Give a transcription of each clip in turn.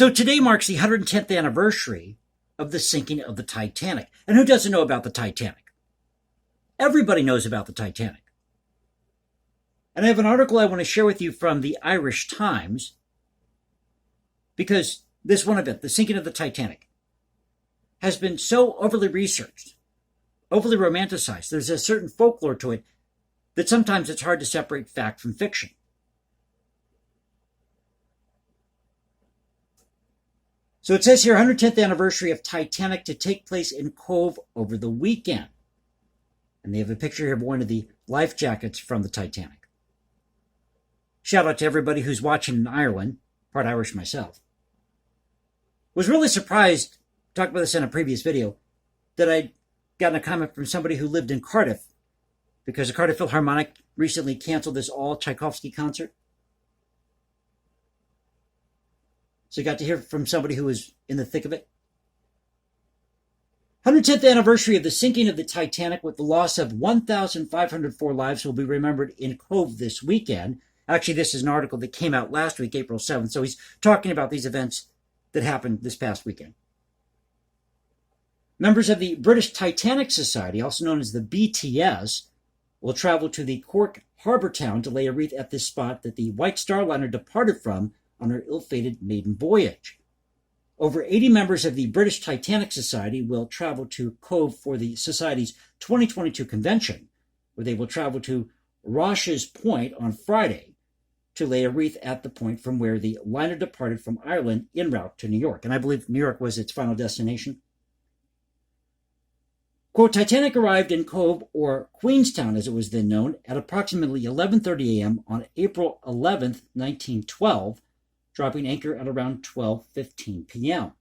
So today marks the 110th anniversary of the sinking of the Titanic. And who doesn't know about the Titanic? Everybody knows about the Titanic. And I have an article I want to share with you from the Irish Times, because this one event, the sinking of the Titanic, has been so overly researched, overly romanticized. There's a certain folklore to it that sometimes it's hard to separate fact from fiction. So it says here, 110th anniversary of Titanic to take place in Cove over the weekend. And they have a picture here of one of the life jackets from the Titanic. Shout out to everybody who's watching in Ireland, part Irish myself. Was really surprised, talked about this in a previous video, that I'd gotten a comment from somebody who lived in Cardiff, because the Cardiff Philharmonic recently canceled this all Tchaikovsky concert. So you got to hear from somebody who was in the thick of it. 110th anniversary of the sinking of the Titanic with the loss of 1,504 lives will be remembered in Cove this weekend. Actually, this is an article that came out last week, April 7th. So he's talking about these events that happened this past weekend. Members of the British Titanic Society, also known as the BTS, will travel to the Cork harbor town to lay a wreath at this spot that the White Star Liner departed from on her ill-fated maiden voyage. Over 80 members of the British Titanic Society will travel to Cove for the Society's 2022 convention, where they will travel to Rosh's Point on Friday to lay a wreath at the point from where the liner departed from Ireland en route to New York. And I believe New York was its final destination. Quote, Titanic arrived in Cove, or Queenstown as it was then known, at approximately 11:30 a.m. on April 11th, 1912, dropping anchor at around 12:15 p.m.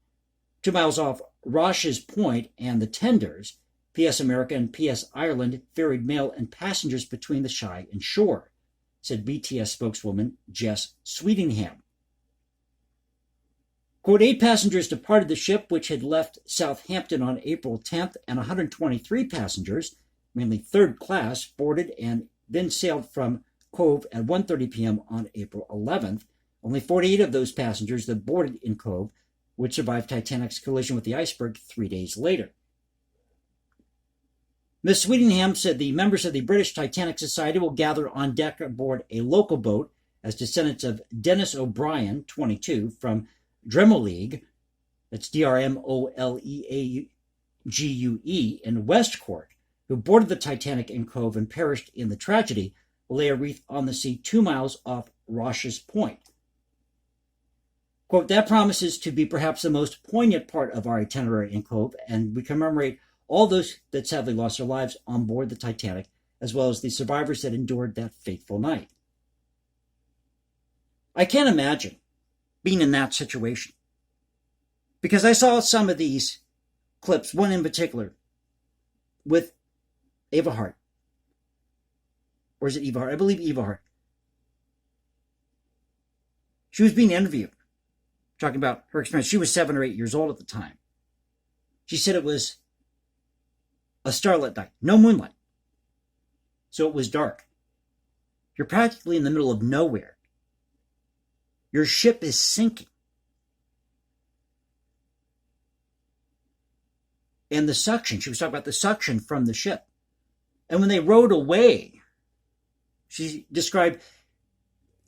2 miles off Rosh's Point and the tenders, PS America and PS Ireland ferried mail and passengers between the Shy and shore, said BTS spokeswoman Jess Sweetingham. Quote, 8 passengers departed the ship, which had left Southampton on April 10th, and 123 passengers, mainly third class, boarded and then sailed from Cove at 1:30 p.m. on April 11th. Only 48 of those passengers that boarded in Cove would survive Titanic's collision with the iceberg 3 days later. Ms. Sweetingham said the members of the British Titanic Society will gather on deck aboard a local boat as descendants of Dennis O'Brien, 22, from Drimoleague, that's Drmoleague, in West Cork, who boarded the Titanic in Cove and perished in the tragedy, will lay a wreath on the sea 2 miles off Rosh's Point. Quote, that promises to be perhaps the most poignant part of our itinerary in Cove, and we commemorate all those that sadly lost their lives on board the Titanic, as well as the survivors that endured that fateful night. I can't imagine being in that situation, because I saw some of these clips, one in particular, with Ava Hart. Or is it Eva Hart? I believe Eva Hart. She was being interviewed, talking about her experience. She was 7 or 8 years old at the time. She said it was a starlit night, no moonlight. So it was dark. You're practically in the middle of nowhere. Your ship is sinking. And the suction, she was talking about the suction from the ship. And when they rowed away, she described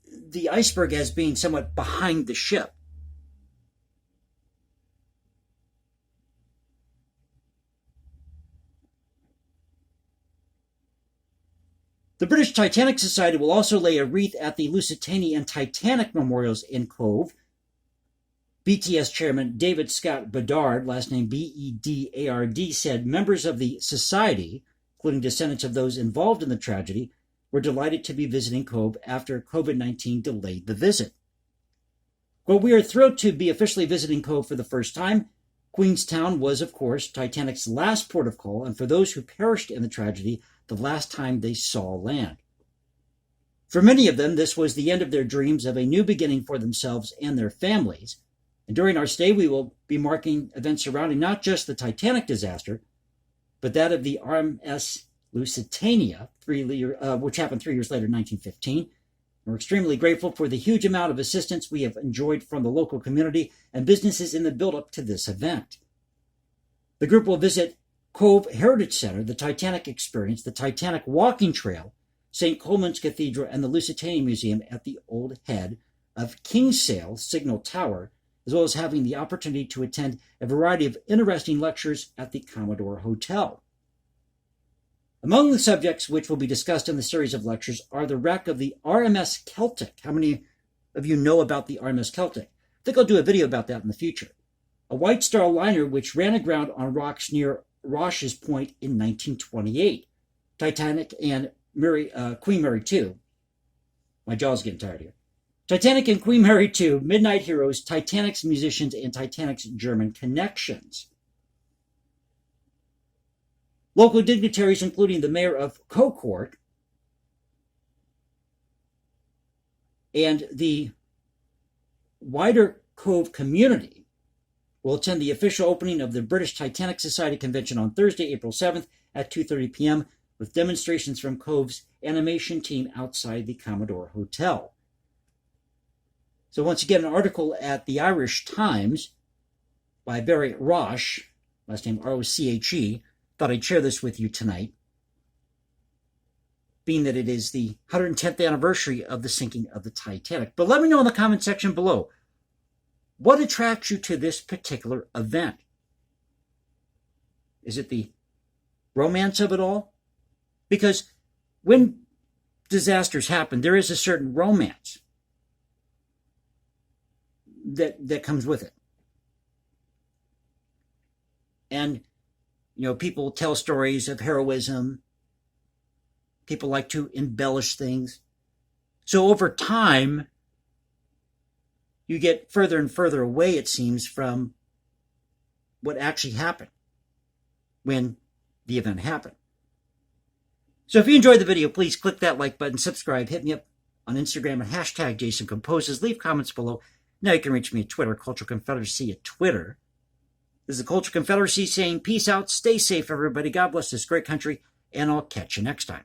the iceberg as being somewhat behind the ship. The British Titanic Society will also lay a wreath at the Lusitania and Titanic memorials in Cove. BTS chairman David Scott Bedard, last name B-E-D-A-R-D, said members of the society, including descendants of those involved in the tragedy, were delighted to be visiting Cove after COVID-19 delayed the visit. Quote, we are thrilled to be officially visiting Cove for the first time. Queenstown was, of course, Titanic's last port of call, and for those who perished in the tragedy, the last time they saw land. For many of them, this was the end of their dreams of a new beginning for themselves and their families. And during our stay, we will be marking events surrounding not just the Titanic disaster, but that of the RMS Lusitania, which happened 3 years later in 1915, We're extremely grateful for the huge amount of assistance we have enjoyed from the local community and businesses in the build-up to this event. The group will visit Cove Heritage Center, the Titanic Experience, the Titanic Walking Trail, St. Coleman's Cathedral, and the Lusitania Museum at the old head of Kinsale Signal Tower, as well as having the opportunity to attend a variety of interesting lectures at the Commodore Hotel. Among the subjects which will be discussed in the series of lectures are the wreck of the RMS Celtic. How many of you know about the RMS Celtic? I think I'll do a video about that in the future. A White Star liner which ran aground on rocks near Rosh's Point in 1928. Titanic and Queen Mary II. My jaw's getting tired here. Titanic and Queen Mary II, Midnight Heroes, Titanic's musicians, and Titanic's German connections. Local dignitaries, including the mayor of Cocourt and the wider Cove community, will attend the official opening of the British Titanic Society Convention on Thursday, April 7th at 2:30 p.m. with demonstrations from Cove's animation team outside the Commodore Hotel. So once again, an article at the Irish Times by Barry Roche, last name R-O-C-H-E, thought I'd share this with you tonight, being that it is the 110th anniversary of the sinking of the Titanic. But let me know in the comment section below, what attracts you to this particular event? Is it the romance of it all? Because when disasters happen, there is a certain romance that comes with it. And people tell stories of heroism. People like to embellish things. So over time, you get further and further away, it seems, from what actually happened when the event happened. So if you enjoyed the video, please click that like button, subscribe, hit me up on Instagram at hashtag Jason Composes, leave comments below. Now you can reach me at Twitter, Cultural Confederacy at Twitter. This is the Cultural Confederacy saying peace out, stay safe, everybody. God bless this great country, and I'll catch you next time.